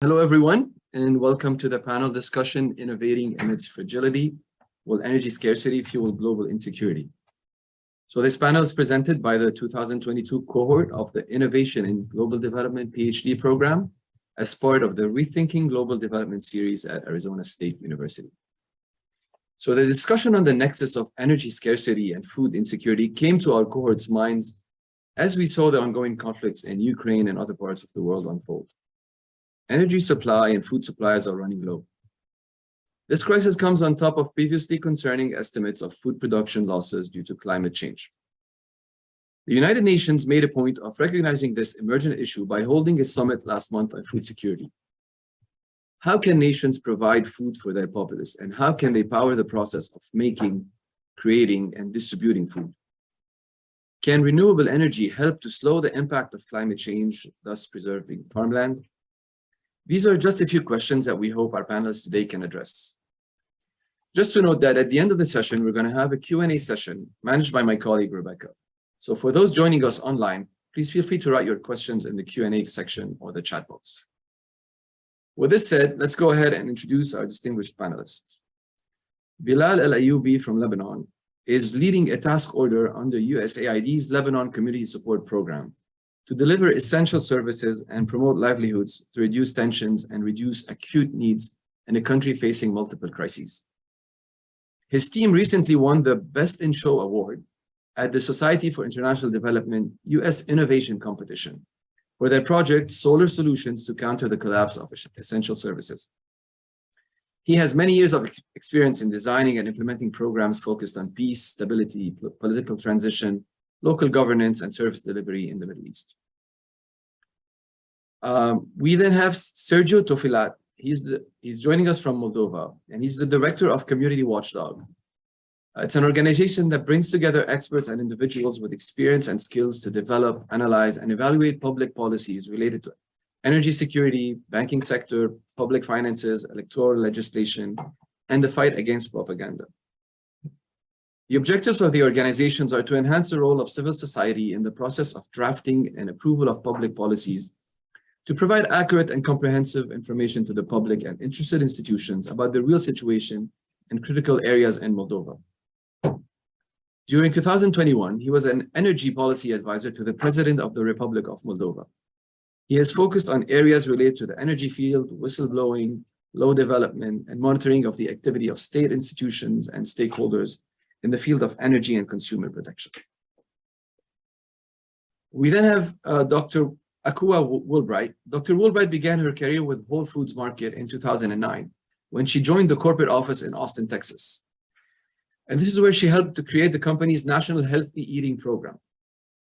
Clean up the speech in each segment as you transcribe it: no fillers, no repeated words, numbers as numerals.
Hello, everyone, and welcome to the panel discussion, Innovating Amidst Fragility, Will Energy Scarcity Fuel Global Insecurity? So this panel is presented by the 2022 cohort of the Innovation in Global Development PhD program as part of the Rethinking Global Development series at Arizona State University. So the discussion on the nexus of energy scarcity and food insecurity came to our cohort's minds as we saw the ongoing conflicts in Ukraine and other parts of the world unfold. Energy supply and food supplies are running low. This crisis comes on top of previously concerning estimates of food production losses due to climate change. The United Nations made a point of recognizing this emergent issue by holding a summit last month on food security. How can nations provide food for their populace, and how can they power the process of making, creating, and distributing food? Can renewable energy help to slow the impact of climate change, thus preserving farmland? These are just a few questions that we hope our panelists today can address. Just to note that at the end of the session, we're going to have a Q&A session managed by my colleague, Rebecca. So for those joining us online, please feel free to write your questions in the Q&A section or the chat box. With this said, let's go ahead and introduce our distinguished panelists. Bilal Ayoubi from Lebanon is leading a task order under USAID's Lebanon Community Support Program to deliver essential services and promote livelihoods to reduce tensions and reduce acute needs in a country facing multiple crises. His team recently won the Best in Show award at the Society for International Development US Innovation Competition for their project Solar Solutions to Counter the Collapse of Essential Services. He has many years of experience in designing and implementing programs focused on peace, stability, political transition, local governance, and service delivery in the Middle East. We then have Sergiu Tofilat. He's joining us from Moldova, and he's the director of Community Watchdog. It's an organization that brings together experts and individuals with experience and skills to develop, analyze, and evaluate public policies related to energy security, banking sector, public finances, electoral legislation, and the fight against propaganda. The objectives of the organizations are to enhance the role of civil society in the process of drafting and approval of public policies, to provide accurate and comprehensive information to the public and interested institutions about the real situation in critical areas in Moldova. During 2021, he was an energy policy advisor to the President of the Republic of Moldova. He has focused on areas related to the energy field, whistleblowing, law development, and monitoring of the activity of state institutions and stakeholders in the field of energy and consumer protection. We then have Dr. Akua Woolbright. Dr. Woolbright began her career with Whole Foods Market in 2009 when she joined the corporate office in Austin, Texas. And this is where she helped to create the company's National Healthy Eating Program.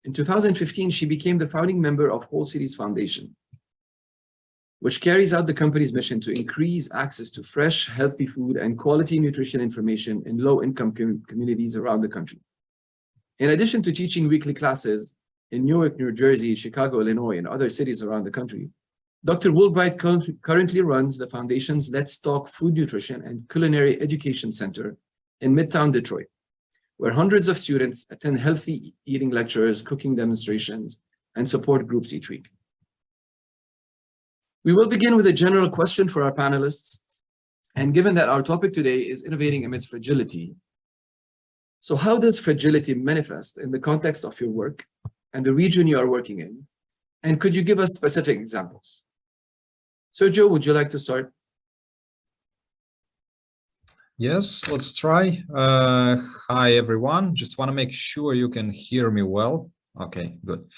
In 2015, she became the founding member of Whole Cities Foundation, which carries out the company's mission to increase access to fresh, healthy food and quality nutrition information in low-income communities around the country. In addition to teaching weekly classes in Newark, New Jersey, Chicago, Illinois, and other cities around the country, Dr. Woolbright currently runs the foundation's Let's Talk Food Nutrition and Culinary Education Center in Midtown Detroit, where hundreds of students attend healthy eating lectures, cooking demonstrations, and support groups each week. We will begin with a general question for our panelists. And given that our topic today is innovating amidst fragility, so how does fragility manifest in the context of your work and the region you are working in? And could you give us specific examples? Sergio, would you like to start? Yes, let's try. Hi, everyone. Just want to make sure you can hear me well. Okay, good.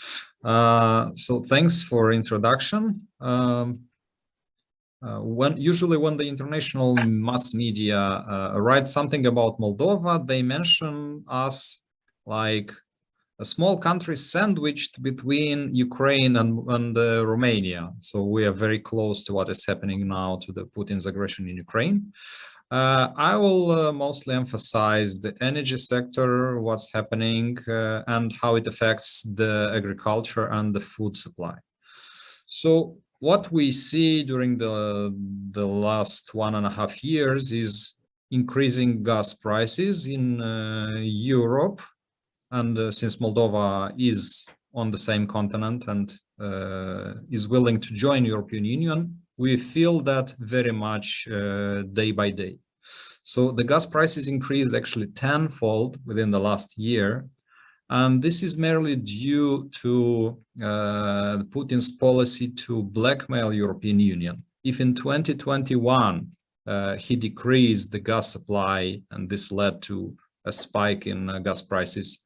So thanks for introduction. Usually when the international mass media writes something about Moldova, they mention us like a small country sandwiched between Ukraine and Romania. So we are very close to what is happening now to the Putin's aggression in Ukraine. I will mostly emphasize the energy sector, what's happening, and how it affects the agriculture and the food supply. So what we see during the last 1.5 years is increasing gas prices in Europe. And since Moldova is on the same continent and is willing to join European Union, we feel that very much day by day. So the gas prices increased actually tenfold within the last year. And this is merely due to Putin's policy to blackmail European Union. If in 2021 he decreased the gas supply, and this led to a spike in gas prices,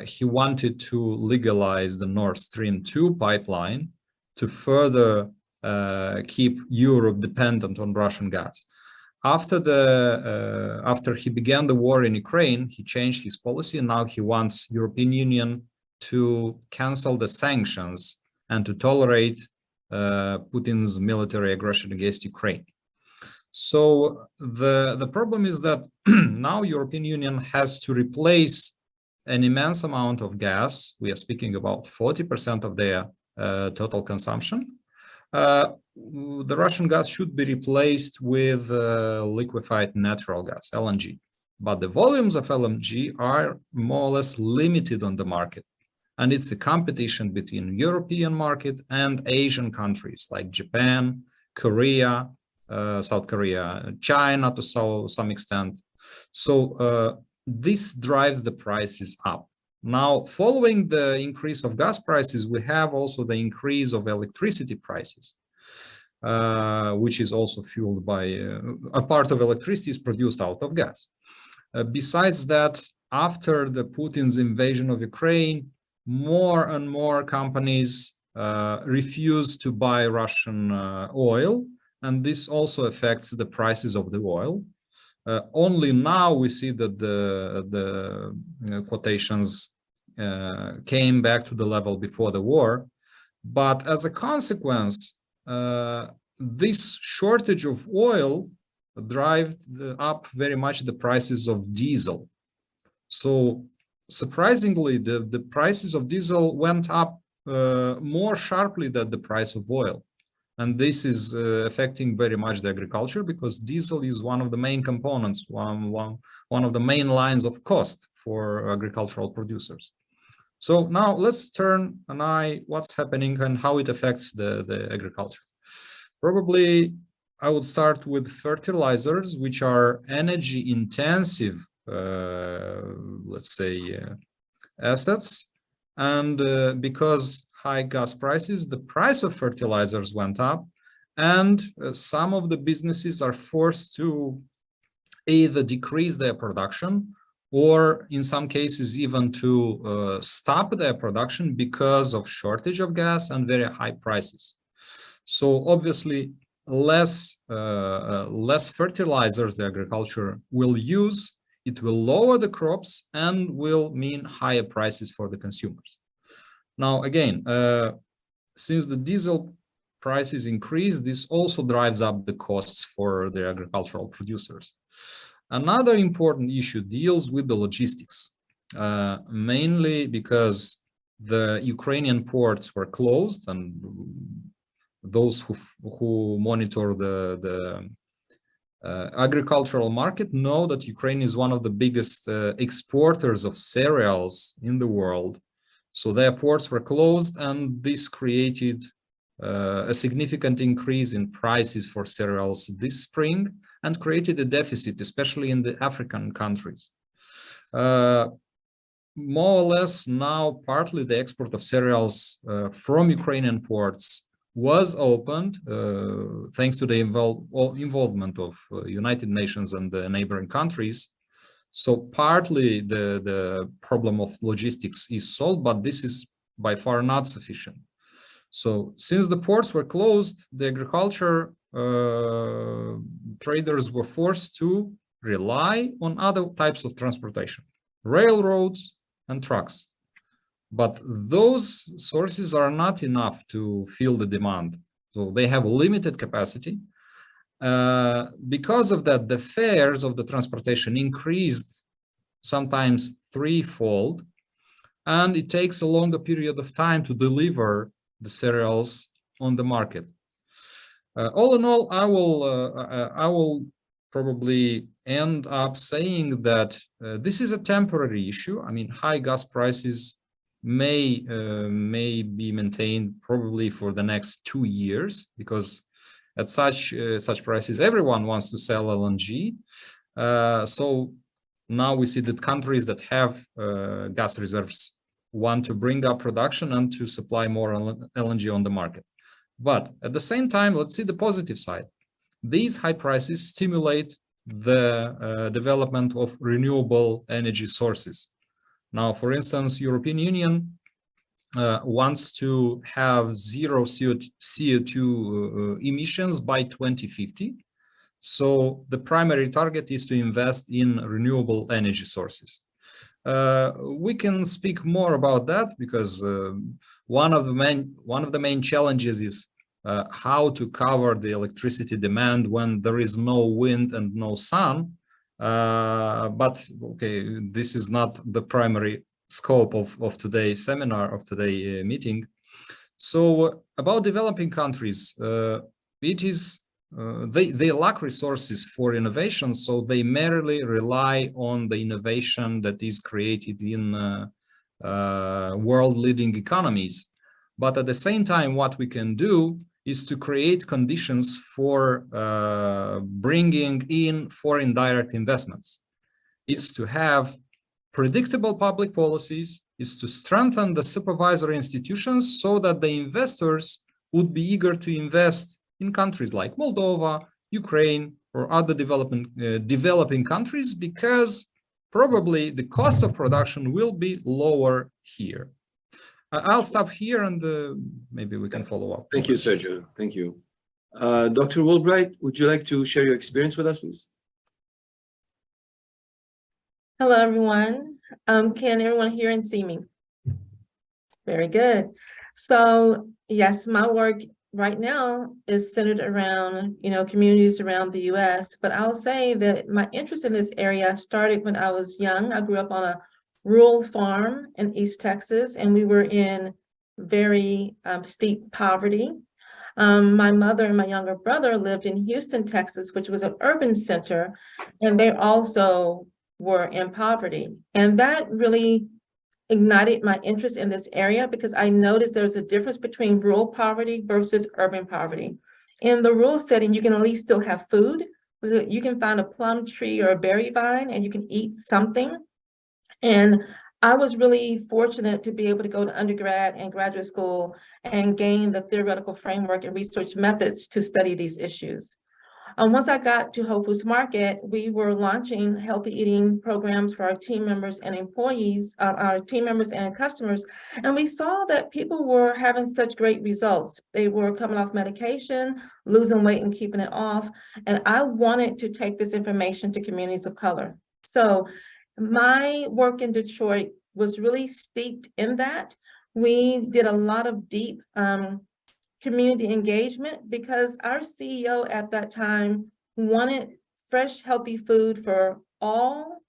he wanted to legalize the Nord Stream 2 pipeline to further keep Europe dependent on Russian gas. After he began the war in Ukraine, he changed his policy, and now he wants European Union to cancel the sanctions and to tolerate Putin's military aggression against Ukraine. So the problem is that now European Union has to replace an immense amount of gas. We are speaking about 40% of their total consumption. The Russian gas should be replaced with liquefied natural gas, LNG. But the volumes of LNG are more or less limited on the market. And it's a competition between European market and Asian countries like Japan, Korea, South Korea, China to some extent. So this drives the prices up. Now, following the increase of gas prices, we have also the increase of electricity prices, which is also fueled by a part of electricity is produced out of gas. Besides that, after the Putin's invasion of Ukraine, more and more companies refuse to buy Russian oil, and this also affects the prices of the oil. Only now we see that the quotations came back to the level before the war, but as a consequence, this shortage of oil drives up very much the prices of diesel. So surprisingly, the prices of diesel went up more sharply than the price of oil. And this is affecting very much the agriculture, because diesel is one of the main components, one of the main lines of cost for agricultural producers. So now let's turn an eye what's happening and how it affects the agriculture. Probably I would start with fertilizers, which are energy intensive, let's say, assets. And because high gas prices, the price of fertilizers went up, and some of the businesses are forced to either decrease their production or in some cases even to stop their production because of shortage of gas and very high prices. So obviously less fertilizers the agriculture will use, it will lower the crops and will mean higher prices for the consumers. Now, again, since the diesel prices increase, this also drives up the costs for the agricultural producers. Another important issue deals with the logistics, mainly because the Ukrainian ports were closed, and those who monitor the agricultural market know that Ukraine is one of the biggest exporters of cereals in the world. So their ports were closed, and this created a significant increase in prices for cereals this spring and created a deficit, especially in the African countries. More or less now, partly the export of cereals from Ukrainian ports was opened thanks to the involvement of United Nations and the neighboring countries. So partly the problem of logistics is solved, but this is by far not sufficient. So since the ports were closed, the agriculture traders were forced to rely on other types of transportation, railroads and trucks. But those sources are not enough to fill the demand. So they have limited capacity. Because of that, the fares of the transportation increased sometimes threefold, and it takes a longer period of time to deliver the cereals on the market. All in all, I will probably end up saying that this is a temporary issue. I mean, high gas prices may be maintained probably for the next 2 years, because at such prices. Everyone wants to sell LNG. So now we see that countries that have gas reserves want to bring up production and to supply more LNG on the market. But at the same time, let's see the positive side. These high prices stimulate the development of renewable energy sources. Now, for instance, European Union wants to have zero CO2 emissions by 2050. So the primary target is to invest in renewable energy sources. We can speak more about that because one of the main challenges is how to cover the electricity demand when there is no wind and no sun. But okay, this is not the primary scope of today's seminar, of today's meeting. So about developing countries, it is they lack resources for innovation, so they merely rely on the innovation that is created in world-leading economies. But at the same time, what we can do is to create conditions for bringing in foreign direct investments. It's to have predictable public policies, is to strengthen the supervisory institutions so that the investors would be eager to invest in countries like Moldova, Ukraine, or other developing countries, because probably the cost of production will be lower here. I'll stop here and maybe we can follow up. Thank you, Sergiu. Thank you. Dr. Woolbright, would you like to share your experience with us, please? Hello, everyone. Can everyone hear and see me? Very good. So yes, my work right now is centered around, communities around the US, but I'll say that my interest in this area started when I was young. I grew up on a rural farm in East Texas, and we were in very steep poverty. My mother and my younger brother lived in Houston, Texas, which was an urban center, and they also were in poverty. And that really ignited my interest in this area because I noticed there's a difference between rural poverty versus urban poverty. In the rural setting, you can at least still have food. You can find a plum tree or a berry vine and you can eat something. And I was really fortunate to be able to go to undergrad and graduate school and gain the theoretical framework and research methods to study these issues. Once I got to Whole Foods Market, we were launching healthy eating programs for our team members and employees, our team members and customers, and we saw that people were having such great results. They were coming off medication, losing weight and keeping it off, and I wanted to take this information to communities of color. So my work in Detroit was really steeped in that. We did a lot of deep community engagement because our CEO at that time wanted fresh, healthy food for all,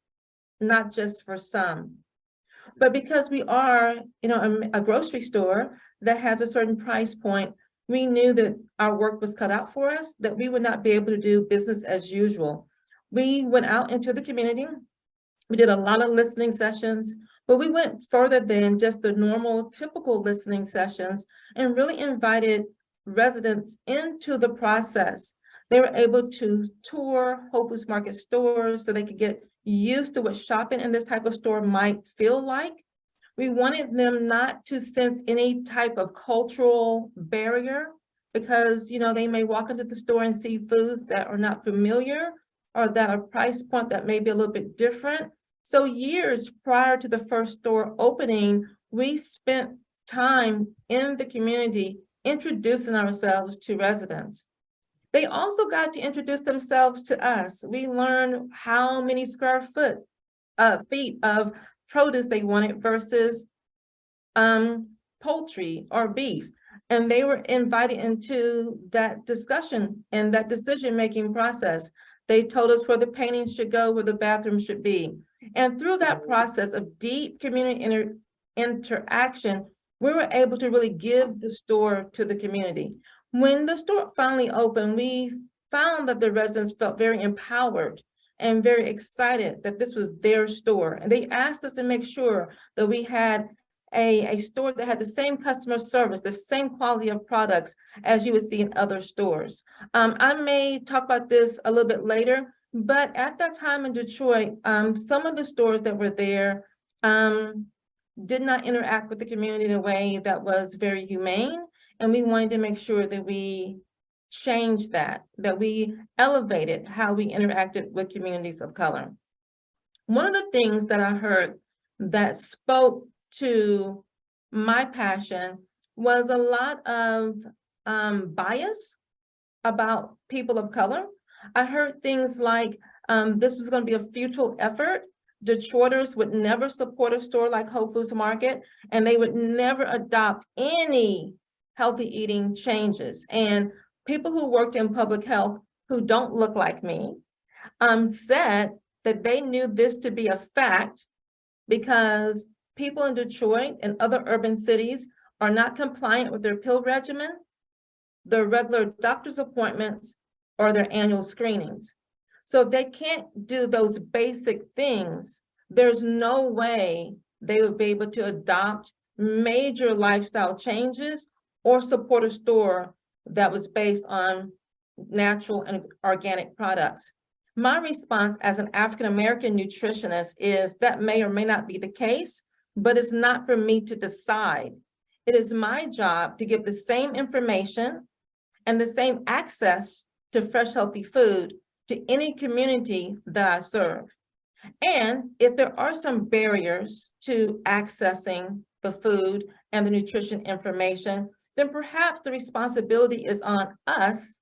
not just for some. But because we are, a grocery store that has a certain price point, we knew that our work was cut out for us, that we would not be able to do business as usual. We went out into the community. We did a lot of listening sessions, but we went further than just the normal, typical listening sessions and really invited residents into the process. They were able to tour Whole Foods Market stores so they could get used to what shopping in this type of store might feel like. We wanted them not to sense any type of cultural barrier because, they may walk into the store and see foods that are not familiar or that are price point that may be a little bit different. So years prior to the first store opening, we spent time in the community introducing ourselves to residents. They also got to introduce themselves to us. We learned how many square feet of produce they wanted versus poultry or beef. And they were invited into that discussion and that decision-making process. They told us where the paintings should go, where the bathrooms should be. And through that process of deep community interaction, we were able to really give the store to the community. When the store finally opened, we found that the residents felt very empowered and very excited that this was their store. And they asked us to make sure that we had a store that had the same customer service, the same quality of products as you would see in other stores. I may talk about this a little bit later, but at that time in Detroit, some of the stores that were there did not interact with the community in a way that was very humane. And we wanted to make sure that we changed that we elevated how we interacted with communities of color. One of the things that I heard that spoke to my passion was a lot of bias about people of color. I heard things like this was going to be a futile effort. Detroiters would never support a store like Whole Foods Market, and they would never adopt any healthy eating changes. And people who worked in public health who don't look like me said that they knew this to be a fact because people in Detroit and other urban cities are not compliant with their pill regimen, their regular doctor's appointments, or their annual screenings. So if they can't do those basic things, there's no way they would be able to adopt major lifestyle changes or support a store that was based on natural and organic products. My response as an African-American nutritionist is that may or may not be the case, but it's not for me to decide. It is my job to give the same information and the same access to fresh, healthy food to any community that I serve. And if there are some barriers to accessing the food and the nutrition information, then perhaps the responsibility is on us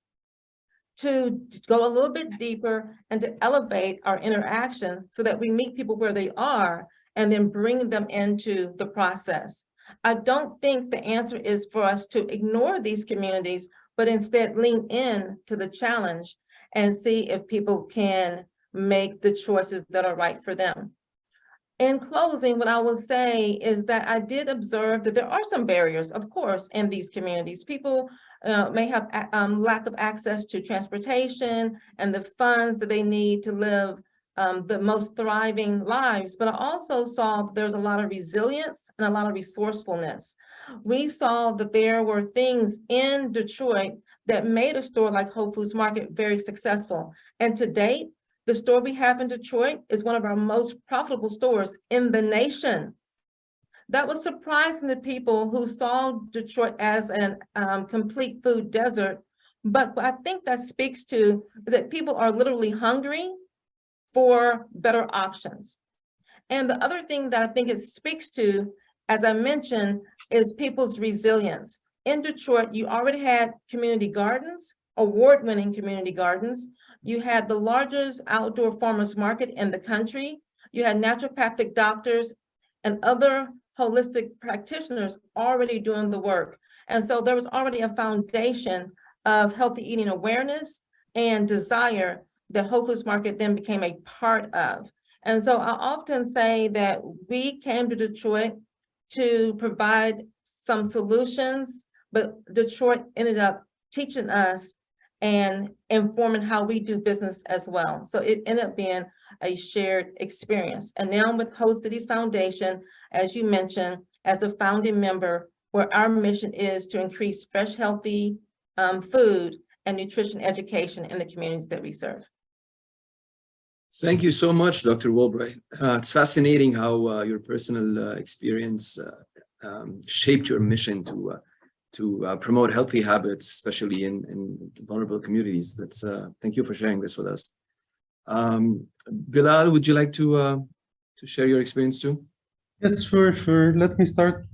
to go a little bit deeper and to elevate our interaction so that we meet people where they are and then bring them into the process. I don't think the answer is for us to ignore these communities, but instead lean in to the challenge and see if people can make the choices that are right for them. In closing, what I will say is that I did observe that there are some barriers, of course, in these communities. People may have lack of access to transportation and the funds that they need to live the most thriving lives. But I also saw there's a lot of resilience and a lot of resourcefulness. We saw that there were things in Detroit that made a store like Whole Foods Market very successful. And to date, the store we have in Detroit is one of our most profitable stores in the nation. That was surprising to people who saw Detroit as an complete food desert. But I think that speaks to that people are literally hungry for better options. And the other thing that I think it speaks to, as I mentioned, is people's resilience. In Detroit, you already had community gardens, award-winning community gardens. You had the largest outdoor farmers market in the country. You had naturopathic doctors and other holistic practitioners already doing the work. And so there was already a foundation of healthy eating awareness and desire that Whole Foods Market then became a part of. And so I often say that we came to Detroit to provide some solutions, but Detroit ended up teaching us and informing how we do business as well. So it ended up being a shared experience. And now with Host Cities Foundation, as you mentioned, as the founding member, where our mission is to increase fresh, healthy food and nutrition education in the communities that we serve. Thank you so much, Dr. Woolbright. It's fascinating how your personal experience shaped your mission to promote healthy habits, especially in vulnerable communities. That's thank you for sharing this with us. Bilal, would you like to share your experience too? Yes, sure. Let me start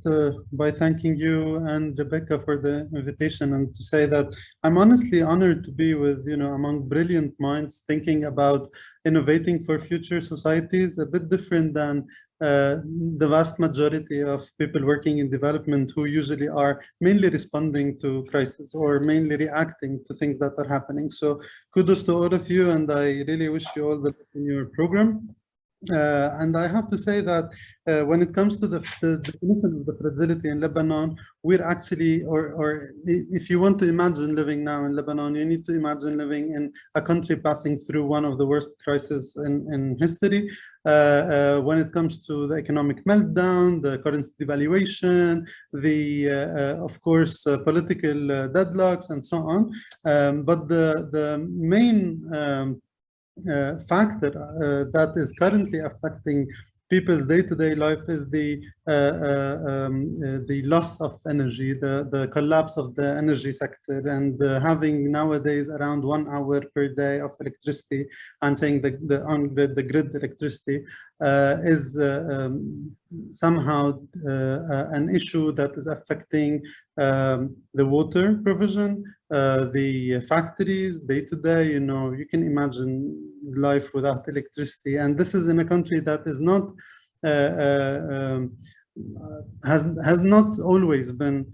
by thanking you and Rebecca for the invitation, and to say that I'm honestly honored to be with, among brilliant minds thinking about innovating for future societies, a bit different than the vast majority of people working in development who usually are mainly responding to crisis or mainly reacting to things that are happening. So kudos to all of you, and I really wish you all the luck in your program. And I have to say that when it comes to the definition of the fragility in Lebanon, we're actually, or if you want to imagine living now in Lebanon, you need to imagine living in a country passing through one of the worst crises in history. When it comes to the economic meltdown, the currency devaluation, of course, political deadlocks and so on. But the main factor that is currently affecting people's day-to-day life is the loss of energy, the collapse of the energy sector, and having nowadays around 1 hour per day of electricity. I'm saying the grid electricity is somehow an issue that is affecting the water provision, the factories day-to-day. You know, you can imagine life without electricity, and this is in a country that is not has not always been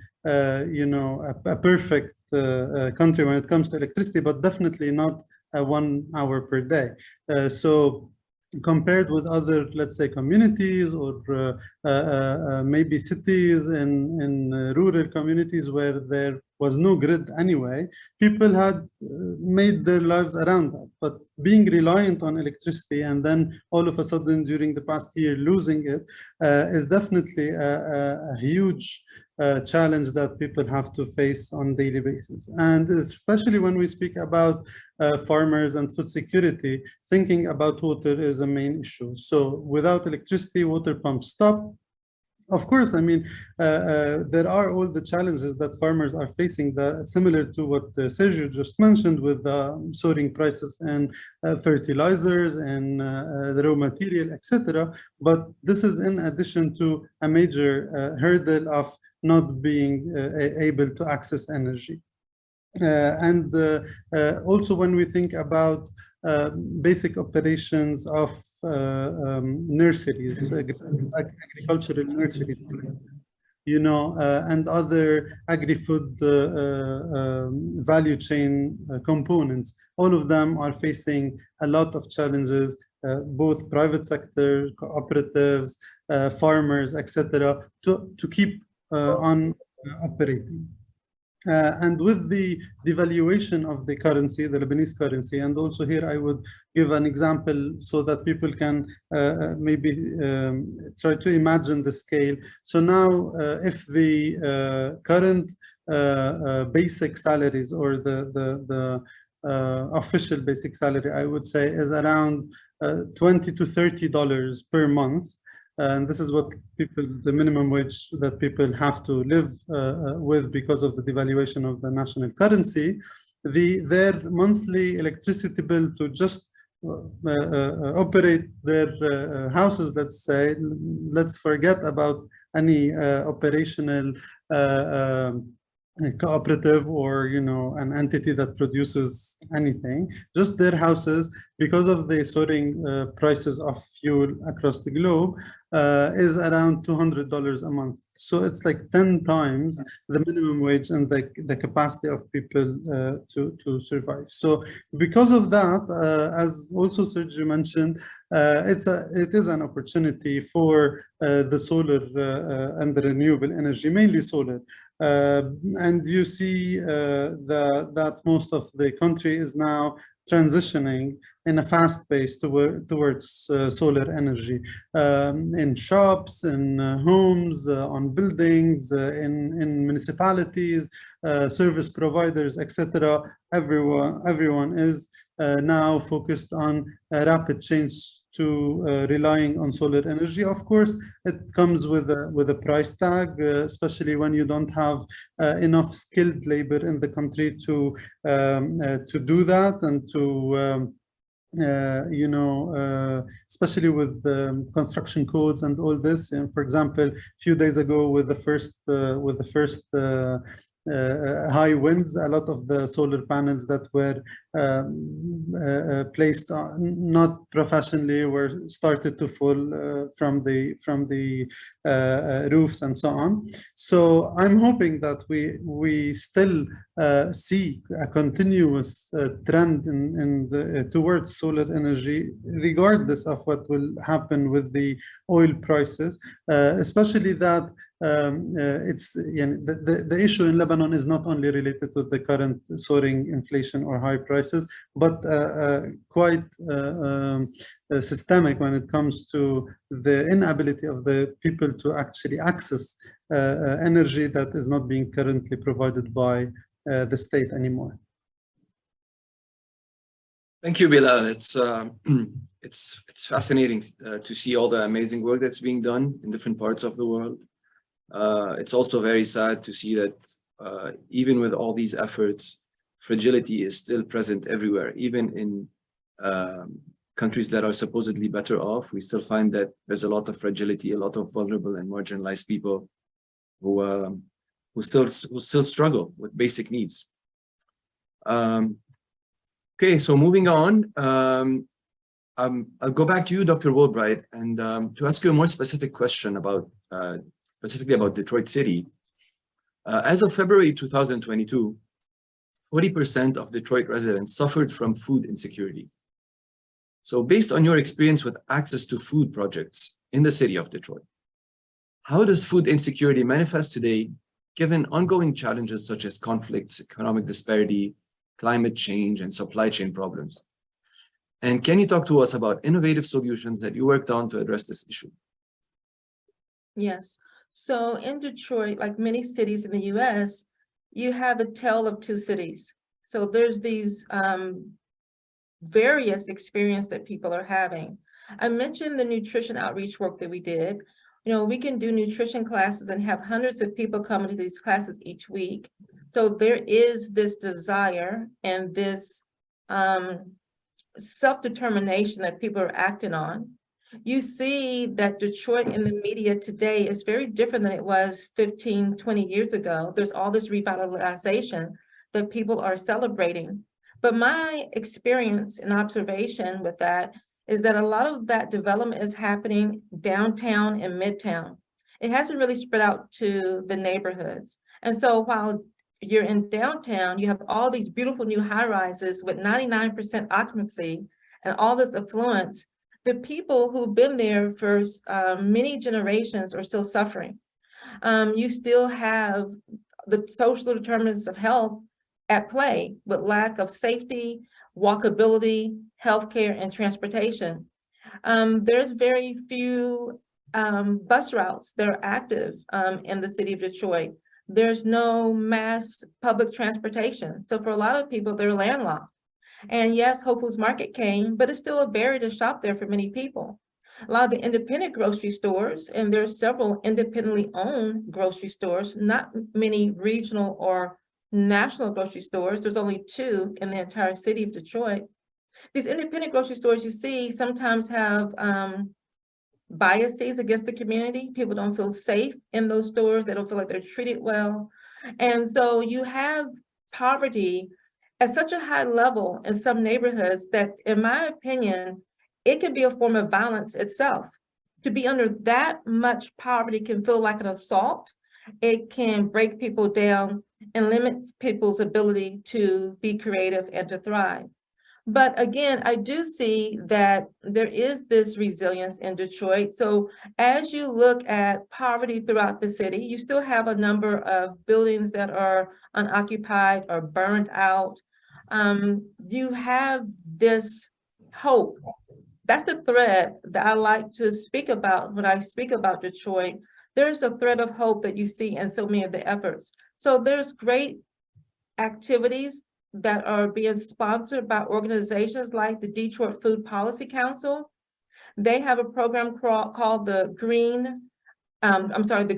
you know, a perfect country when it comes to electricity, but definitely not 1 hour per day. So compared with other, let's say, communities or maybe cities in rural communities where there was no grid anyway, people had made their lives around that. But being reliant on electricity and then all of a sudden during the past year losing it is definitely a huge challenge that people have to face on daily basis. And especially when we speak about farmers and food security, thinking about water is a main issue. So without electricity, water pumps stop. Of course, I mean, there are all the challenges that farmers are facing, similar to what Sergiu just mentioned, with soaring prices and fertilizers and the raw material, etc. But this is in addition to a major hurdle of not being able to access energy. And also when we think about basic operations of nurseries, agricultural nurseries, you know, and other agri-food value chain components, all of them are facing a lot of challenges, both private sector, cooperatives, farmers, etc., to keep on operating. And with the devaluation of the currency, the Lebanese currency, and also here I would give an example so that people can maybe try to imagine the scale. So now if the current basic salaries, or the official basic salary, I would say, is around $20 to $30 per month. And this is what the minimum wage that people have to live with because of the devaluation of the national currency. Their monthly electricity bill to just operate their houses, let's say, let's forget about any operational cooperative or, you know, an entity that produces anything, just their houses, because of the soaring prices of fuel across the globe, is around $200 a month. So it's like 10 times the minimum wage and the capacity of people to survive. So because of that, as also Sergiu mentioned, it is an opportunity for the solar and the renewable energy, mainly solar. And you see that most of the country is now transitioning in a fast pace towards solar energy, in shops, in homes, on buildings, in municipalities, service providers, etc. Everyone is now focused on a rapid change to relying on solar energy. Of course, it comes with a price tag, especially when you don't have enough skilled labor in the country to do that, and to you know, especially with construction codes and all this. And for example, a few days ago, with the first high winds. A lot of the solar panels that were placed not professionally were started to fall from the roofs and so on. So I'm hoping that we still see a continuous trend towards solar energy, regardless of what will happen with the oil prices, especially that it's the issue in Lebanon is not only related to the current soaring inflation or high prices, but quite systemic when it comes to the inability of the people to actually access energy that is not being currently provided by the state anymore. Thank you, Bilal. It's fascinating to see all the amazing work that's being done in different parts of the world. It's also very sad to see that even with all these efforts, fragility is still present everywhere. Even in countries that are supposedly better off, we still find that there's a lot of fragility, a lot of vulnerable and marginalized people who still struggle with basic needs. Okay, so moving on, I'll go back to you, Dr. Woolbright, and to ask you a more specific question about specifically about Detroit City. As of February 2022, 40% of Detroit residents suffered from food insecurity. So based on your experience with access to food projects in the city of Detroit, how does food insecurity manifest today, given ongoing challenges such as conflicts, economic disparity, climate change, and supply chain problems? And can you talk to us about innovative solutions that you worked on to address this issue? Yes. So in Detroit, like many cities in the US, you have a tale of two cities. So there's these various experiences that people are having. I mentioned the nutrition outreach work that we did. You know, we can do nutrition classes and have hundreds of people coming to these classes each week. So there is this desire and this self-determination that people are acting on. You see that Detroit in the media today is very different than it was 15, 20 years ago. There's all this revitalization that people are celebrating. But my experience and observation with that is that a lot of that development is happening downtown and midtown. It hasn't really spread out to the neighborhoods. And so while you're in downtown, you have all these beautiful new high-rises with 99% occupancy and all this affluence. The people who've been there for many generations are still suffering. You still have the social determinants of health at play with lack of safety, walkability, healthcare, and transportation. There's very few bus routes that are active in the city of Detroit. There's no mass public transportation. So for a lot of people, they're landlocked. And yes, Whole Foods Market came, but it's still a barrier to shop there for many people. A lot of the independent grocery stores, and there's several independently owned grocery stores, not many regional or national grocery stores. There's only 2 in the entire city of Detroit. These independent grocery stores you see sometimes have biases against the community. People don't feel safe in those stores. They don't feel like they're treated well. And so you have poverty at such a high level in some neighborhoods that, in my opinion, it can be a form of violence itself. To be under that much poverty can feel like an assault. It can break people down and limits people's ability to be creative and to thrive. But again, I do see that there is this resilience in Detroit. So as you look at poverty throughout the city, you still have a number of buildings that are unoccupied or burned out. You have this hope. That's the thread that I like to speak about when I speak about Detroit. There's a thread of hope that you see in so many of the efforts. So there's great activities that are being sponsored by organizations like the Detroit Food Policy Council. They have a program called the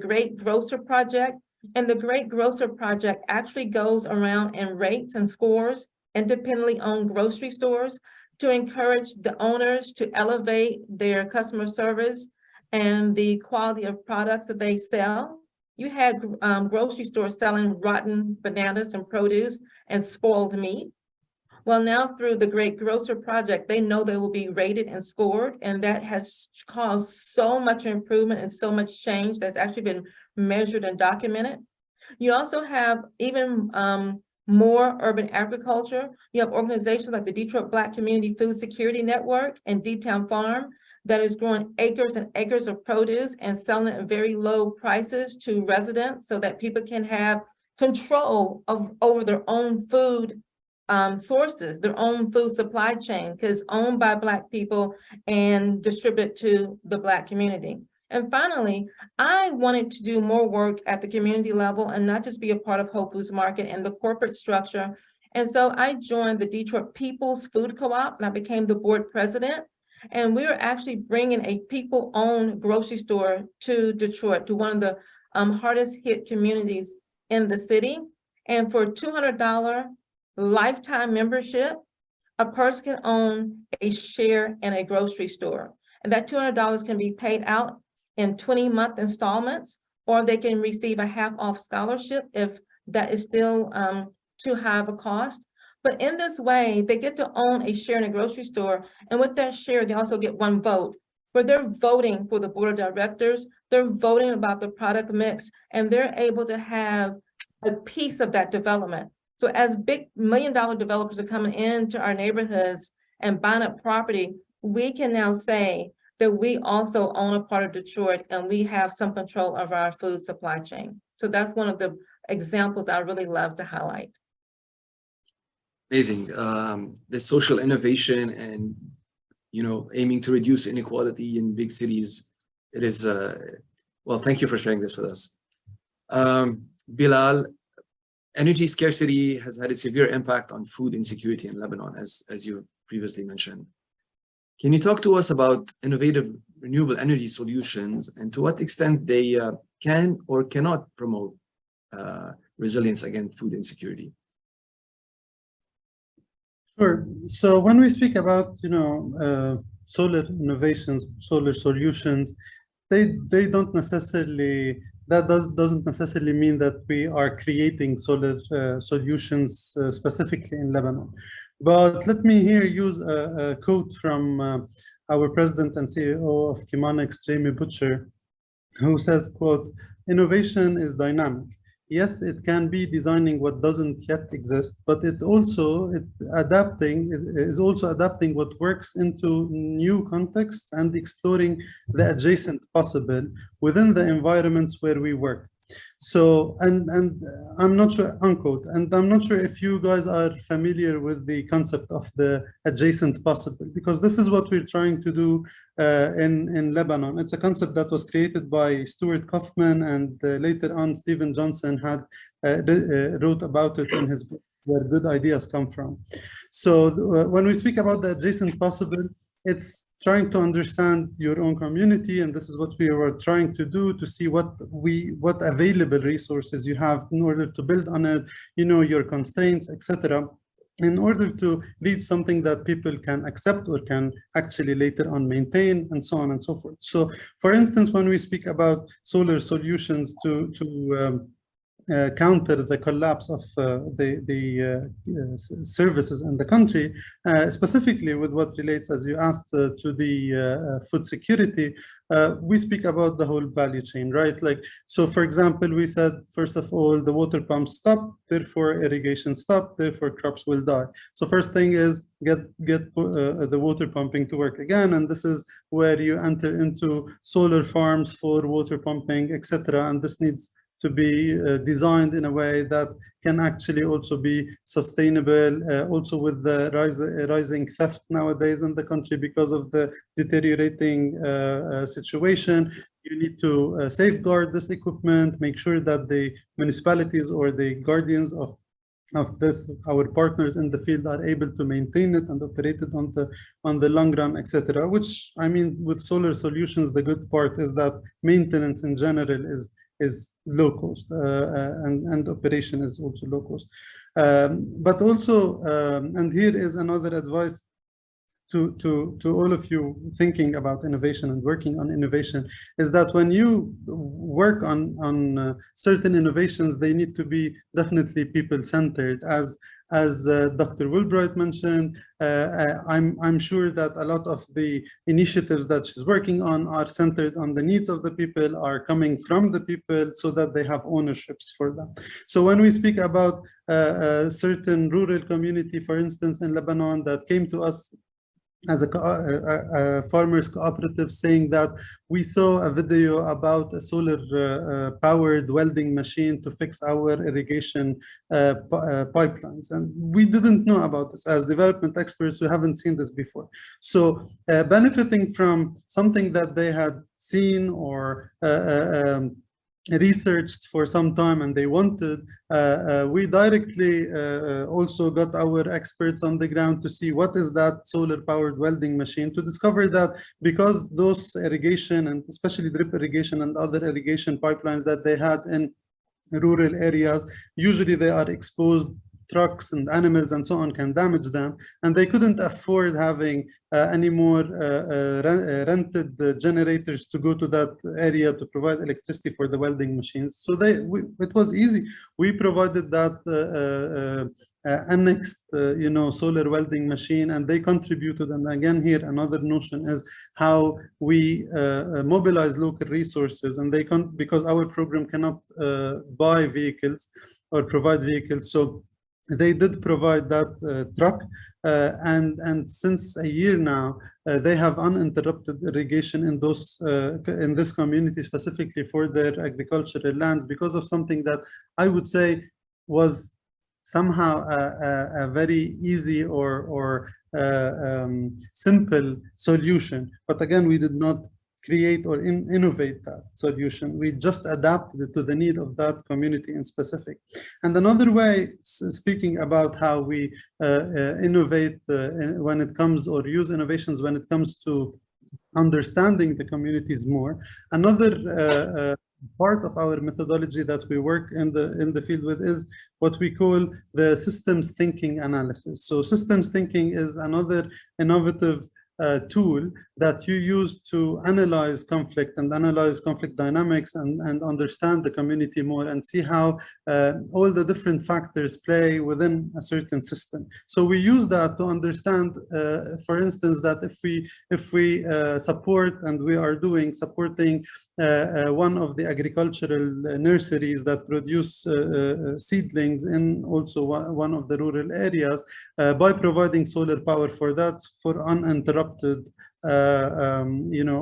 Great Grocer Project. And the Great Grocer Project actually goes around and rates and scores independently owned grocery stores to encourage the owners to elevate their customer service and the quality of products that they sell. you had grocery stores selling rotten bananas and produce and spoiled meat. Well, now through the Great Grocer Project, they know they will be rated and scored, and that has caused so much improvement and so much change that's actually been measured and documented. You also have even more urban agriculture. You have organizations like the Detroit Black Community Food Security Network and D-Town Farm that is growing acres and acres of produce and selling it at very low prices to residents so that people can have control over their own food sources, their own food supply chain, because owned by Black people and distributed to the Black community. And finally, I wanted to do more work at the community level and not just be a part of Whole Foods Market and the corporate structure. And so I joined the Detroit People's Food Co-op, and I became the board president. And we are actually bringing a people-owned grocery store to Detroit, to one of the hardest hit communities in the city. And for $200 lifetime membership, a person can own a share in a grocery store. And that $200 can be paid out in 20-month installments, or they can receive a half-off scholarship if that is still too high of a cost. But in this way, they get to own a share in a grocery store, and with that share, they also get one vote, where they're voting for the board of directors, they're voting about the product mix, and they're able to have a piece of that development. So as big million-dollar developers are coming into our neighborhoods and buying up property, we can now say that we also own a part of Detroit and we have some control of our food supply chain. So that's one of the examples that I really love to highlight. Amazing. The social innovation and, aiming to reduce inequality in big cities. It is, well, thank you for sharing this with us. Bilal, energy scarcity has had a severe impact on food insecurity in Lebanon, as you previously mentioned. Can you talk to us about innovative renewable energy solutions and to what extent they can or cannot promote resilience against food insecurity? Sure. So when we speak about, solar innovations, solar solutions, they don't necessarily, doesn't necessarily mean that we are creating solar solutions specifically in Lebanon. But let me here use a quote from our president and CEO of Chemonics, Jamie Butcher, who says, quote, "Innovation is dynamic. Yes, it can be designing what doesn't yet exist, but it is also adapting what works into new contexts and exploring the adjacent possible within the environments where we work." So, and I'm not sure, unquote, and I'm not sure if you guys are familiar with the concept of the adjacent possible, because this is what we're trying to do in Lebanon. It's a concept that was created by Stuart Kaufman, and later on Stephen Johnson had wrote about it in his book, Where Good Ideas Come From. So when we speak about the adjacent possible, it's trying to understand your own community, and this is what we were trying to do, to see what available resources you have in order to build on it, your constraints, etc., in order to reach something that people can accept or can actually later on maintain, and so on and so forth. So, for instance, when we speak about solar solutions to counter the collapse of the services in the country, specifically with what relates, as you asked, to the food security, we speak about the whole value chain, right? Like, so for example, we said, first of all, the water pumps stop, therefore irrigation stop, therefore crops will die. So first thing is get the water pumping to work again, and this is where you enter into solar farms for water pumping, etc. And this needs to be designed in a way that can actually also be sustainable, also with the rising theft nowadays in the country because of the deteriorating situation. You need to safeguard this equipment, make sure that the municipalities or the guardians of this, our partners in the field, are able to maintain it and operate it on the long run, etc. Which, I mean, with solar solutions, the good part is that maintenance in general is low cost, and operation is also low cost. But also, and here is another advice to all of you thinking about innovation and working on innovation is that when you work on certain innovations, they need to be definitely people-centered. As Dr. Woolbright mentioned, I'm sure that a lot of the initiatives that she's working on are centered on the needs of the people, are coming from the people, so that they have ownerships for them. So when we speak about a certain rural community, for instance, in Lebanon, that came to us as a farmers cooperative, saying that we saw a video about a solar powered welding machine to fix our irrigation pipelines, and we didn't know about this. As development experts, we haven't seen this before. So benefiting from something that they had seen or researched for some time and they wanted, we directly also got our experts on the ground to see what is that solar powered welding machine, to discover that because those irrigation and especially drip irrigation and other irrigation pipelines that they had in rural areas, usually they are exposed, trucks and animals and so on can damage them, and they couldn't afford having any more rented generators to go to that area to provide electricity for the welding machines. So it was easy. We provided that annexed solar welding machine, and they contributed. And again, here another notion is how we mobilize local resources, and because our program cannot buy vehicles or provide vehicles, so they did provide that truck, and since a year now, they have uninterrupted irrigation in those in this community, specifically for their agricultural lands, because of something that I would say was somehow a very easy or simple solution. But again, we did not create or innovate that solution. We just adapted it to the need of that community in specific. And another way, speaking about how we innovate when it comes, or use innovations when it comes to understanding the communities more, another part of our methodology that we work in the field with is what we call the systems thinking analysis. So systems thinking is another innovative tool that you use to analyze conflict and analyze conflict dynamics and understand the community more and see how all the different factors play within a certain system. So we use that to understand, for instance, that if we support, and we are supporting one of the agricultural nurseries that produce seedlings in also one of the rural areas, by providing solar power for that, for uninterrupted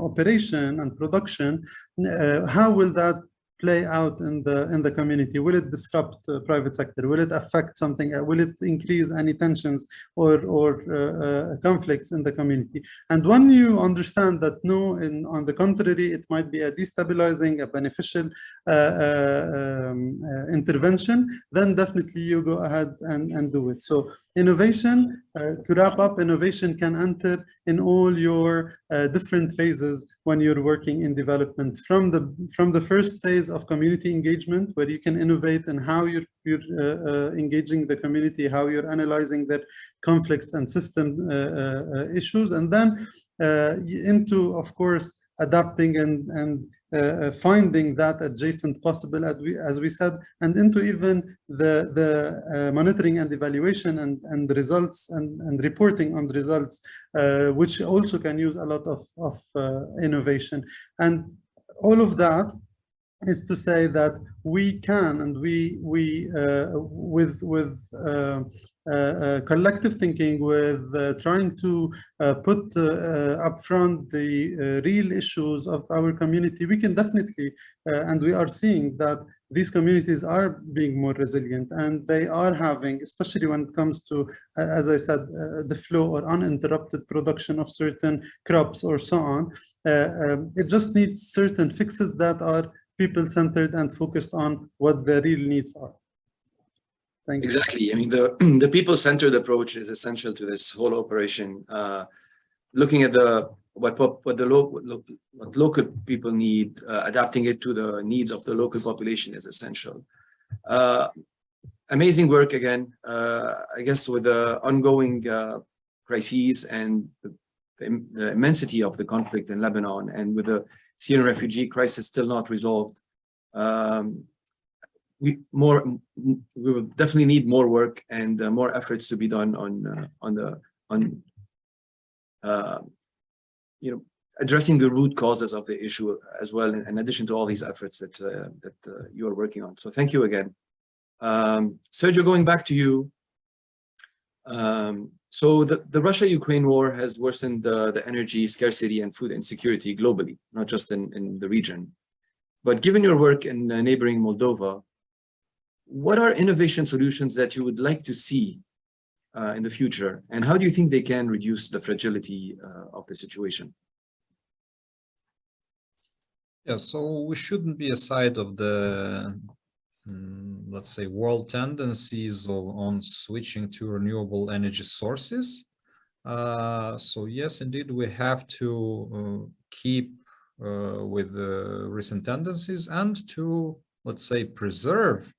operation and production, how will that play out in the community? Will it disrupt the private sector? Will it affect something? Will it increase any tensions or conflicts in the community? And when you understand that no, on the contrary, it might be a destabilizing, a beneficial intervention, then definitely you go ahead and do it. So innovation, to wrap up, innovation can enter in all your different phases when you're working in development, from the first phase of community engagement, where you can innovate in how you're engaging the community, how you're analyzing their conflicts and system issues, and then into, of course, adapting and finding that adjacent possible, as we said, and into even the monitoring and evaluation and the results and reporting on the results, which also can use a lot of innovation. And all of that is to say that we can, and we with collective thinking, with trying to put upfront the real issues of our community, we can definitely, and we are seeing that these communities are being more resilient, and they are having, especially when it comes to, as I said, the flow or uninterrupted production of certain crops or so on. It just needs certain fixes that are people-centered and focused on what the real needs are. Thank you. Exactly. I mean, the people-centered approach is essential to this whole operation. Looking at what local people need, adapting it to the needs of the local population is essential. Amazing work again. I guess with the ongoing crises and the immensity of the conflict in Lebanon, and with the Syrian refugee crisis still not resolved, we will definitely need more work and more efforts to be done on addressing the root causes of the issue as well, in addition to all these efforts that you are working on. So thank you again. Sergiu, going back to you. So the Russia-Ukraine war has worsened the energy scarcity and food insecurity globally, not just in the region. But given your work in neighboring Moldova, what are innovation solutions that you would like to see in the future? And how do you think they can reduce the fragility of the situation? Yeah, so we shouldn't be aside of the, let's say, world tendencies on switching to renewable energy sources. So yes, indeed, we have to keep with the recent tendencies and to, let's say, preserve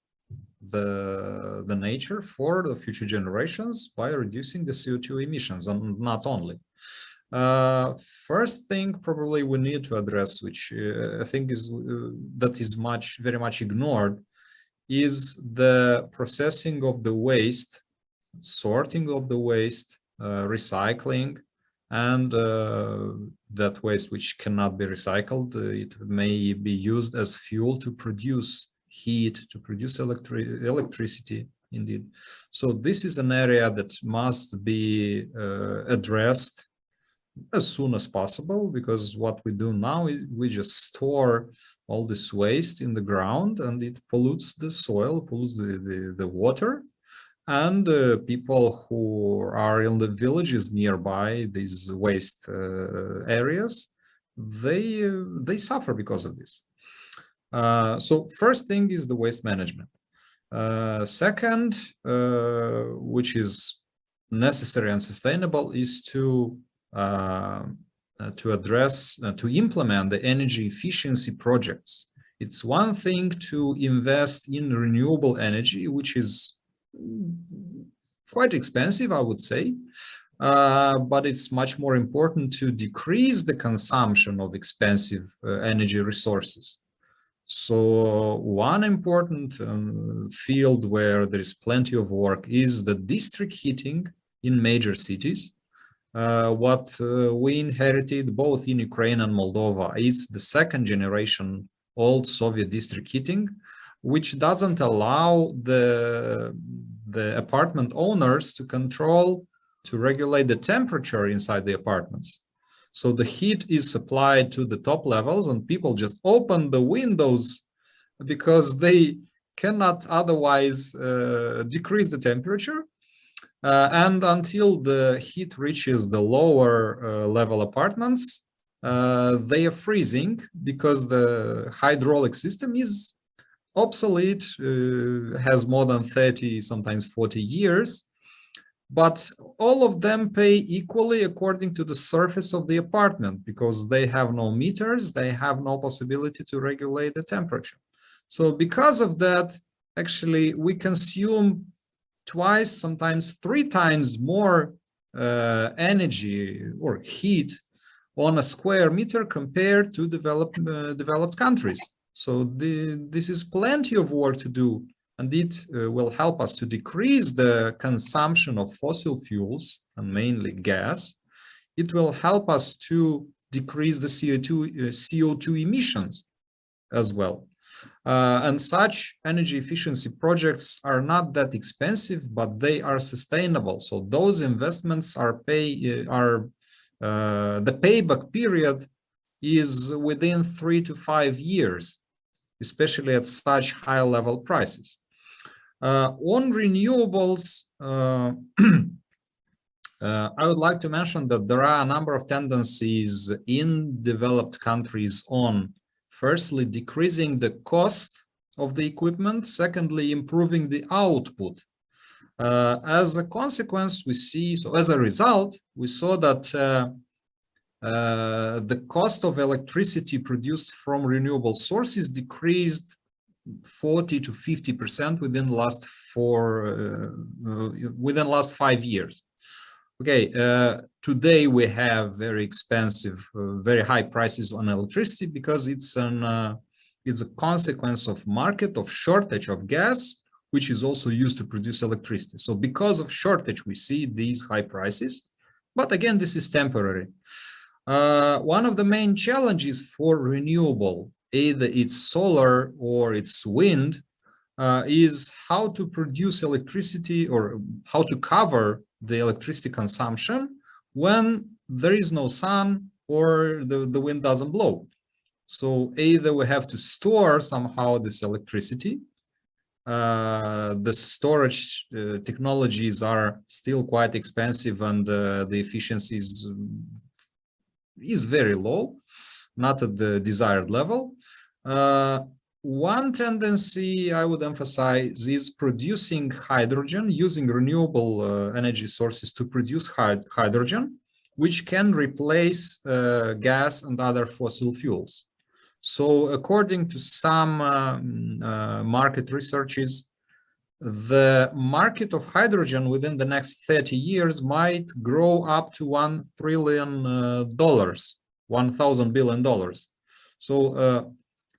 the nature for the future generations by reducing the CO2 emissions, and not only. First thing probably we need to address, which I think is very much ignored, is the processing of the waste, sorting of the waste, recycling, and that waste which cannot be recycled, it may be used as fuel to produce heat, to produce electricity, indeed. So this is an area that must be addressed as soon as possible, because what we do now is we just store all this waste in the ground, and it pollutes the soil, pollutes the water, and people who are in the villages nearby these waste areas, they suffer because of this. So first thing is the waste management. Second, which is necessary and sustainable, is to implement the energy efficiency projects. It's one thing to invest in renewable energy, which is quite expensive, I would say, but it's much more important to decrease the consumption of expensive energy resources. So one important field where there is plenty of work is the district heating in major cities. What we inherited both in Ukraine and Moldova is the second generation old Soviet district heating, which doesn't allow the apartment owners to regulate the temperature inside the apartments. So the heat is supplied to the top levels, and people just open the windows because they cannot otherwise decrease the temperature. And until the heat reaches the lower level apartments, they are freezing because the hydraulic system is obsolete, has more than 30, sometimes 40 years. But all of them pay equally according to the surface of the apartment, because they have no meters, they have no possibility to regulate the temperature. So because of that, actually, we consume twice, sometimes 3 times more energy or heat on a square meter compared to developed countries. So this is plenty of work to do, and it will help us to decrease the consumption of fossil fuels, and mainly gas. It will help us to decrease the CO2 emissions as well. And such energy efficiency projects are not that expensive, but they are sustainable. So those investments the payback period is within 3 to 5 years, especially at such high level prices. On renewables, I would like to mention that there are a number of tendencies in developed countries on, firstly, decreasing the cost of the equipment, secondly, improving the output. As a consequence, as a result, we saw that the cost of electricity produced from renewable sources decreased 40 to 50% within the last 5 years. Okay, today we have very expensive, very high prices on electricity because it's a consequence of market of shortage of gas, which is also used to produce electricity. So because of shortage, we see these high prices. But again, this is temporary. One of the main challenges for renewable, either it's solar or it's wind, is how to produce electricity or how to cover the electricity consumption when there is no sun or the wind doesn't blow. So either we have to store somehow this electricity. The storage technologies are still quite expensive and the efficiency is very low, not at the desired level. One tendency I would emphasize is producing hydrogen, using renewable energy sources to produce hydrogen, which can replace gas and other fossil fuels. So according to some market researches, the market of hydrogen within the next 30 years might grow up to $1 trillion, $1,000 billion. So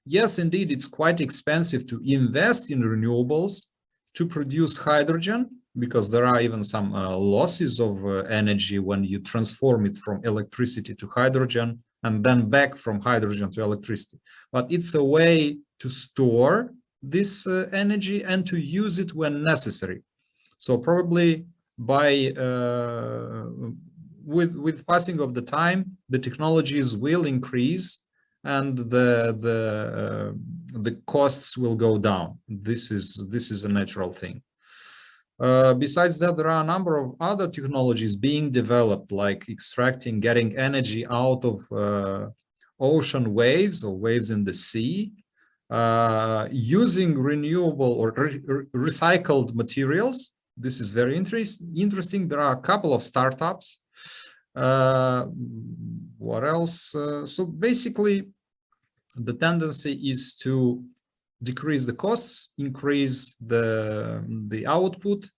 yes, indeed, it's quite expensive to invest in renewables to produce hydrogen, because there are even some losses of energy when you transform it from electricity to hydrogen and then back from hydrogen to electricity. But it's a way to store this energy and to use it when necessary. So probably by with passing of the time, the technologies will increase and the costs will go down. This is a natural thing. Besides that, there are a number of other technologies being developed, like extracting, getting energy out of ocean waves or waves in the sea, using renewable or recycled materials. This is very interesting. There are a couple of startups. What else? So basically, the tendency is to decrease the costs, increase the output,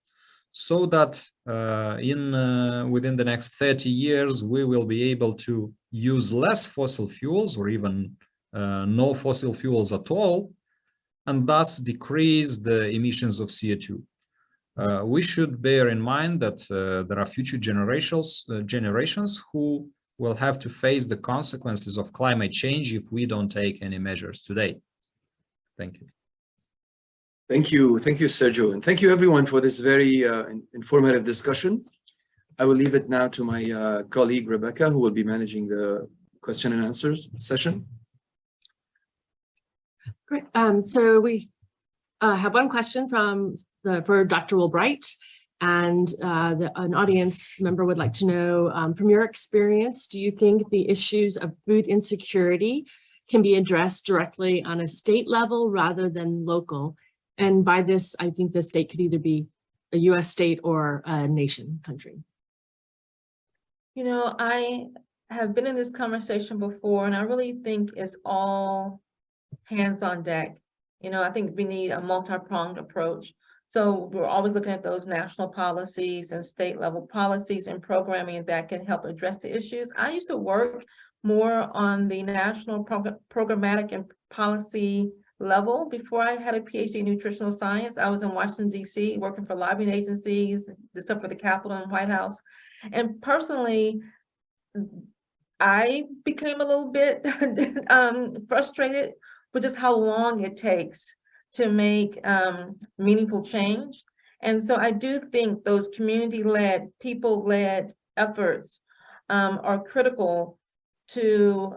so that within the next 30 years, we will be able to use less fossil fuels or even no fossil fuels at all, and thus decrease the emissions of CO2. We should bear in mind that there are future generations who will have to face the consequences of climate change if we don't take any measures today. Thank you. Thank you, Sergiu, and thank you everyone for this very informative discussion. I will leave it now to my colleague Rebecca, who will be managing the question and answers session. Great. So we have one question for Dr. Woolbright, and an audience member would like to know, from your experience, do you think the issues of food insecurity can be addressed directly on a state level rather than local? And by this, I think the state could either be a US state or a nation country. You know, I have been in this conversation before, and I really think it's all hands on deck. You know, I think we need a multi-pronged approach. So we're always looking at those national policies and state level policies and programming that can help address the issues. I used to work more on the national programmatic and policy level before I had a PhD in nutritional science. I was in Washington, D.C., working for lobbying agencies, the stuff for the Capitol and White House. And personally, I became a little bit frustrated with just how long it takes to make meaningful change. And so I do think those community-led, people-led efforts are critical to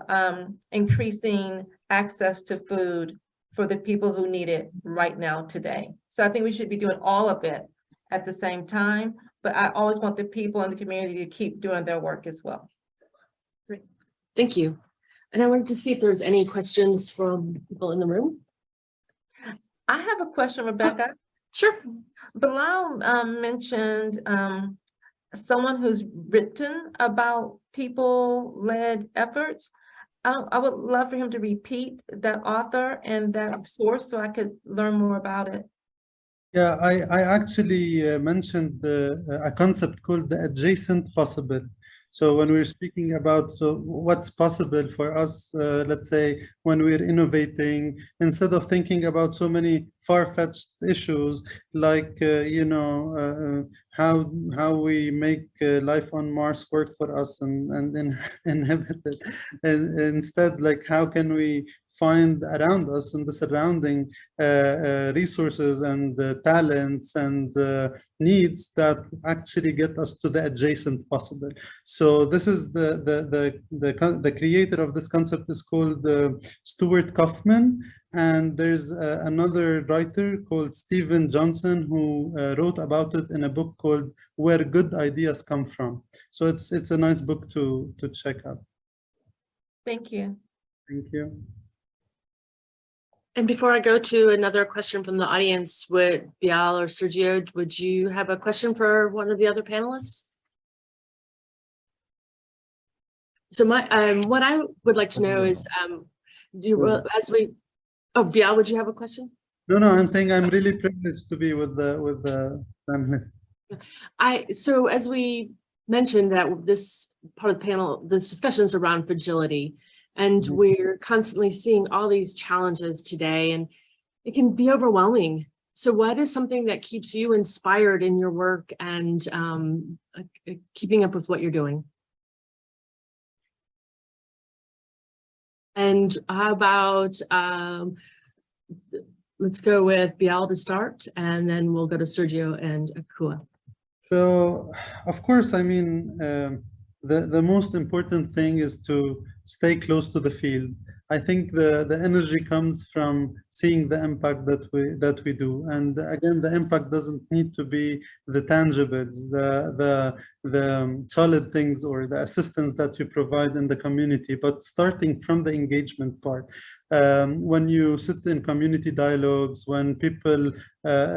increasing access to food for the people who need it right now today. So I think we should be doing all of it at the same time, but I always want the people in the community to keep doing their work as well. Great, thank you. And I wanted to see if there's any questions from people in the room. I have a question, Rebecca. Sure. Bilal mentioned someone who's written about people-led efforts. I would love for him to repeat that author and that source so I could learn more about it. Yeah, I actually mentioned a concept called the adjacent possible. So when we're speaking about what's possible for us, let's say when we're innovating, instead of thinking about so many far-fetched issues like how we make life on Mars work for us and inhabit it, and instead like how can we find around us in the surrounding resources and talents and needs that actually get us to the adjacent possible. So this is the creator of this concept is called Stuart Kaufman, and there's another writer called Stephen Johnson who wrote about it in a book called Where Good Ideas Come From. So it's a nice book to check out. Thank you. Thank you. And before I go to another question from the audience, would Bilal or Sergio, would you have a question for one of the other panelists? So what I would like to know is, Bilal, would you have a question? No, I'm saying I'm really privileged to be with the panelists. So as we mentioned that this part of the panel, this discussion is around fragility. And we're constantly seeing all these challenges today, and it can be overwhelming. So what is something that keeps you inspired in your work and keeping up with what you're doing? And how about, let's go with Bilal to start, and then we'll go to Sergio and Akua. So, of course, I mean, the most important thing is to stay close to the field. I think the energy comes from seeing the impact that we do, and again, the impact doesn't need to be the tangibles, the solid things or the assistance that you provide in the community, but starting from the engagement part. When you sit in community dialogues, when people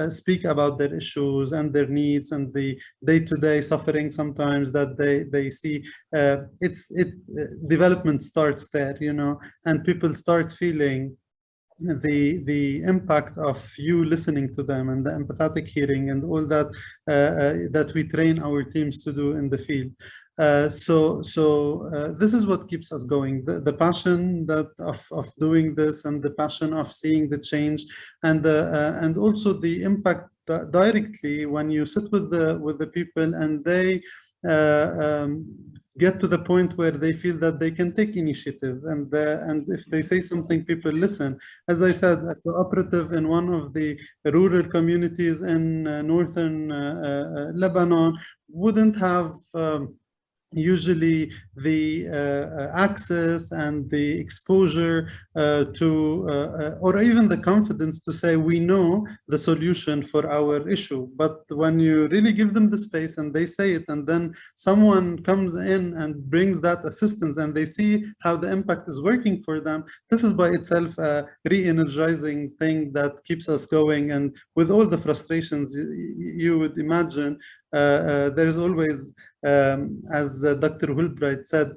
speak about their issues and their needs and the day-to-day suffering sometimes that they see, development starts there, you know, and people start feeling the impact of you listening to them and the empathetic hearing and all that that we train our teams to do in the field. This is what keeps us going, the passion of doing this and the passion of seeing the change and also the impact directly when you sit with the people and they get to the point where they feel that they can take initiative and if they say something, people listen. As I said, a cooperative in one of the rural communities in northern Lebanon wouldn't have usually the access and the exposure or even the confidence to say we know the solution for our issue. But when you really give them the space and they say it, and then someone comes in and brings that assistance and they see how the impact is working for them, this is by itself a re-energizing thing that keeps us going. And with all the frustrations you would imagine, there's always, as Dr. Woolbright said,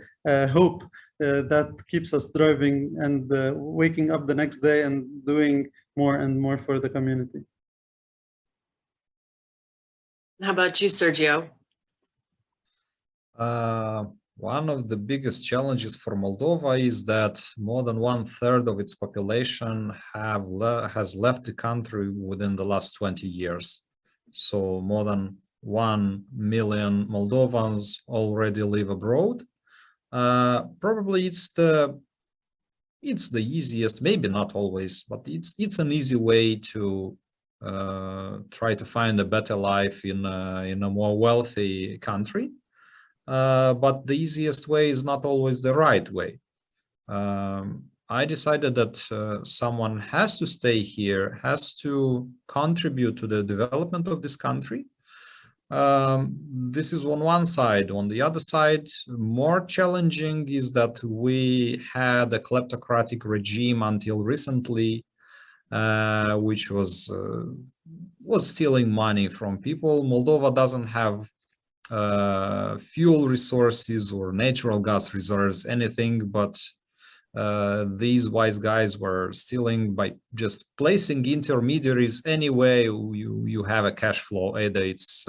hope that keeps us driving and waking up the next day and doing more and more for the community. How about you, Sergio? One of the biggest challenges for Moldova is that more than 1/3 of its population has left the country within the last 20 years. So more than 1 million Moldovans already live abroad. Probably it's the easiest, maybe not always, but it's an easy way to try to find a better life in a more wealthy country. But the easiest way is not always the right way. I decided that someone has to stay here, has to contribute to the development of this country. This is on one side. On the other side, more challenging is that we had a kleptocratic regime until recently, which was stealing money from people. Moldova doesn't have fuel resources or natural gas reserves, anything but these wise guys were stealing by just placing intermediaries anyway you have a cash flow, either it's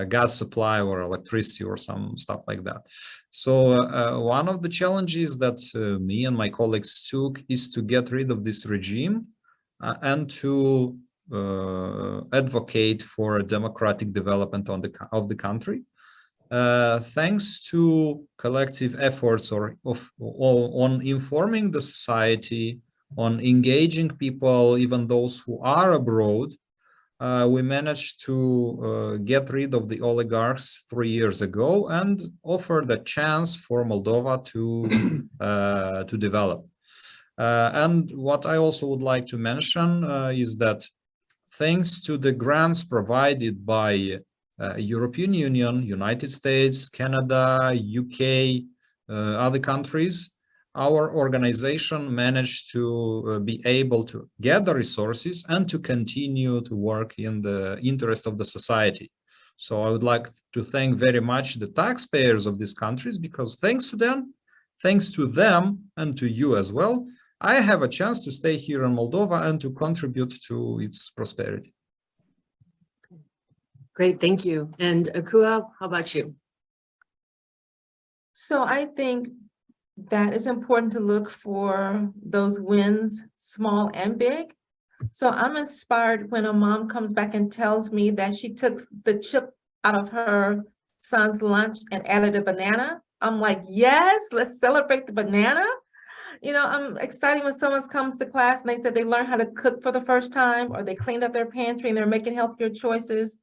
gas supply or electricity or some stuff like that. So one of the challenges that me and my colleagues took is to get rid of this regime and to advocate for a democratic development of the country. Thanks to collective efforts on informing the society, on engaging people, even those who are abroad, we managed to get rid of the oligarchs 3 years ago and offered a chance for Moldova to develop. And what I also would like to mention is that thanks to the grants provided by European Union, United States, Canada, UK, other countries, our organization managed to be able to gather resources and to continue to work in the interest of the society. So I would like to thank very much the taxpayers of these countries, because thanks to them and to you as well, I have a chance to stay here in Moldova and to contribute to its prosperity. Great, thank you. And Akua, how about you? So I think that it's important to look for those wins, small and big. So I'm inspired when a mom comes back and tells me that she took the chip out of her son's lunch and added a banana. I'm like, yes, let's celebrate the banana. You know, I'm excited when someone comes to class and they said they learned how to cook for the first time, or they cleaned up their pantry and they're making healthier choices.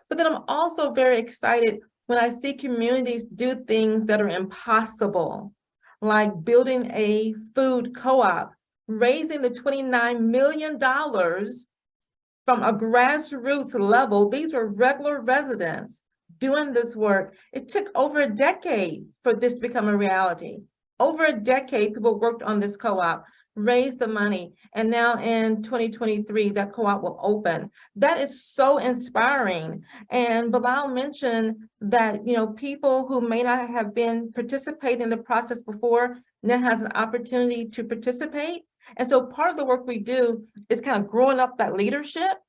But then I'm also very excited when I see communities do things that are impossible, like building a food co-op, raising the $29 million from a grassroots level. These were regular residents doing this work. It took over a decade for this to become a reality. Over a decade, people worked on this co-op, raised the money, and now in 2023, that co-op will open. That is so inspiring. And Bilal mentioned that, you know, people who may not have been participating in the process before now has an opportunity to participate. And so part of the work we do is kind of growing up that leadership.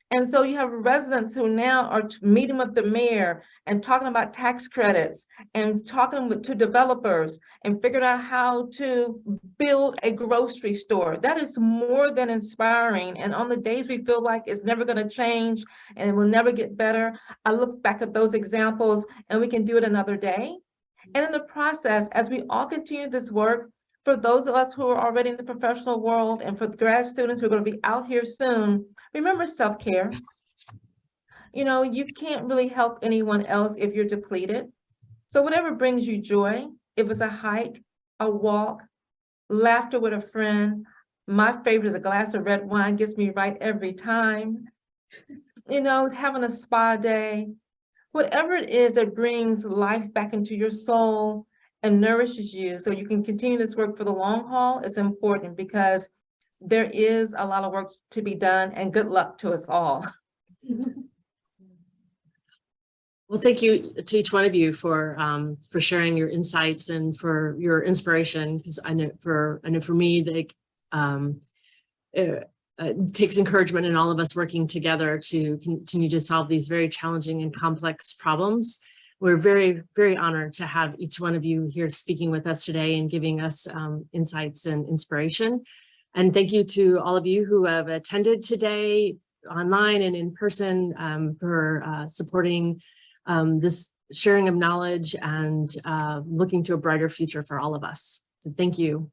And so you have residents who now are meeting with the mayor and talking about tax credits and talking to developers and figuring out how to build a grocery store. That is more than inspiring. And on the days we feel like it's never going to change and it will never get better, I look back at those examples and we can do it another day. And in the process, as we all continue this work, for those of us who are already in the professional world and for the grad students who are going to be out here soon, remember self-care. You know, you can't really help anyone else if you're depleted. So whatever brings you joy, if it's a hike, a walk, laughter with a friend, my favorite is a glass of red wine, gets me right every time. You know, having a spa day, whatever it is that brings life back into your soul and nourishes you so you can continue this work for the long haul, is important, because there is a lot of work to be done, and good luck to us all. Well, thank you to each one of you for sharing your insights and for your inspiration, because I know for me, it takes encouragement in all of us working together to continue to solve these very challenging and complex problems. We're very, very honored to have each one of you here speaking with us today and giving us insights and inspiration. And thank you to all of you who have attended today online and in person for supporting this sharing of knowledge and looking to a brighter future for all of us. So thank you.